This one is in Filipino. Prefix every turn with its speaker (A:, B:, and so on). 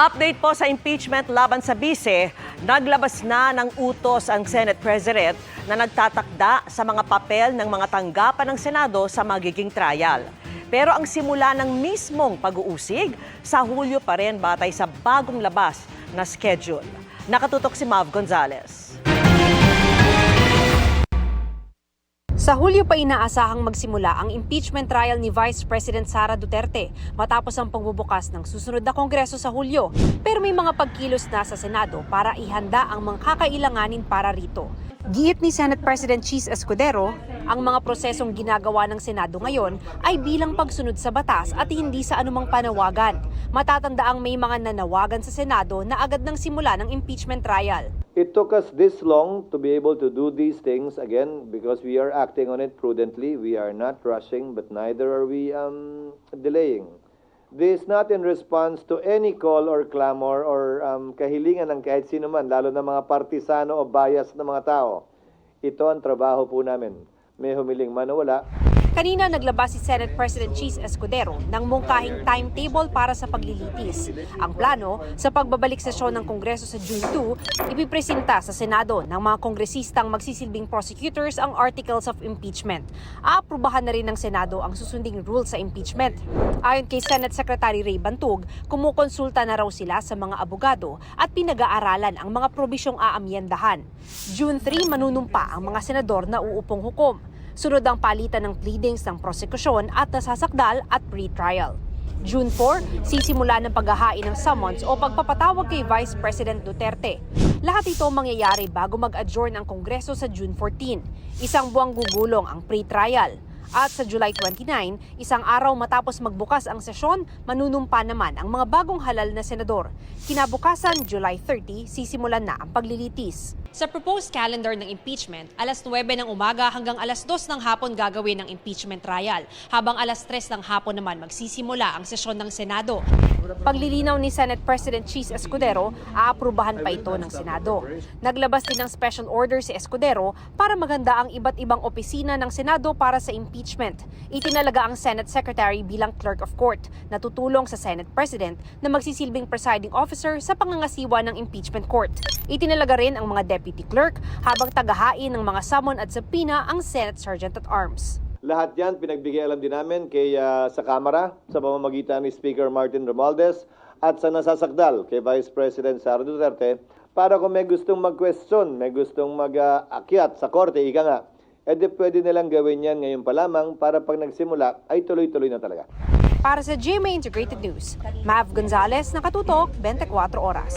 A: Update po sa impeachment laban sa bise, naglabas na ng utos ang Senate President na nagtatakda sa mga papel ng mga tanggapan ng Senado sa magiging trial. Pero ang simula ng mismong pag-uusig, sa Hulyo pa rin batay sa bagong labas na schedule. Nakatutok si Mav Gonzalez.
B: Sa Hulyo pa inaasahang magsimula ang impeachment trial ni Vice President Sara Duterte matapos ang pagbubukas ng susunod na Kongreso sa Hulyo. Pero may mga pagkilos na sa Senado para ihanda ang mga kakailanganin para rito. Giit ni Senate President Chis Escudero, ang mga prosesong ginagawa ng Senado ngayon ay bilang pagsunod sa batas at hindi sa anumang panawagan. Matatandaang may mga nanawagan sa Senado na agad nang simula ng impeachment trial.
C: It took us this long to be able to do these things again because we are acting on it prudently. We are not rushing, but neither are we delaying. This is not in response to any call or clamor or kahilingan ng kahit sino man, lalo na mga partisano o bias ng mga tao. Ito ang trabaho po namin. May humiling man o wala.
B: Kanina naglabas si Senate President Chis Escudero ng mungkahing timetable para sa paglilitis. Ang plano, sa pagbabalik sesyon ng Kongreso sa June 2, ipipresenta sa Senado ng mga kongresistang magsisilbing prosecutors ang articles of impeachment. Aaprubahan na rin ng Senado ang susunding rules sa impeachment. Ayon kay Senate Secretary Ray Bantug, kumukonsulta na raw sila sa mga abogado at pinag-aaralan ang mga probisyong aamyendahan. June 3 manunumpa ang mga senador na uupong hukom. Sunod ang palitan ng pleadings ng prosekusyon at nasasakdal at pre-trial. June 4, sisimula ng paghahain ng summons o pagpapatawag kay Vice President Duterte. Lahat ito mangyayari bago mag-adjourn ang Kongreso sa June 14. Isang buwang gugulong ang pre-trial. At sa July 29, isang araw matapos magbukas ang sesyon, manunumpa naman ang mga bagong halal na senador. Kinabukasan, July 30, sisimulan na ang paglilitis. Sa proposed calendar ng impeachment, alas 9 ng umaga hanggang alas 2 ng hapon gagawin ang impeachment trial, habang alas 3 ng hapon naman magsisimula ang sesyon ng Senado. Paglilinaw ni Senate President Chis Escudero, aaprubahan pa ito ng Senado. Naglabas din ng special order si Escudero para maganda ang iba't ibang opisina ng Senado para sa impeachment. Itinalaga ang Senate Secretary bilang Clerk of Court na tutulong sa Senate President na magsisilbing presiding officer sa pangangasiwa ng impeachment court. Itinalaga rin ang mga Deputy Clerk habang tagahain ng mga summon at subpoena ang Senate Sergeant at Arms.
C: Lahat yan pinagbigay alam din namin sa Kamara sa pamamagitan ni Speaker Martin Romualdez at sa nasasakdal kay Vice President Sara Duterte para kung may gustong mag-question, may gustong mag-akyat sa korte, ika nga, pwede nilang gawin yan ngayon pa lamang para pag nagsimula ay tuloy-tuloy na talaga.
B: Para sa GMA Integrated News, Mav Gonzalez, Nakatutok, 24 Oras.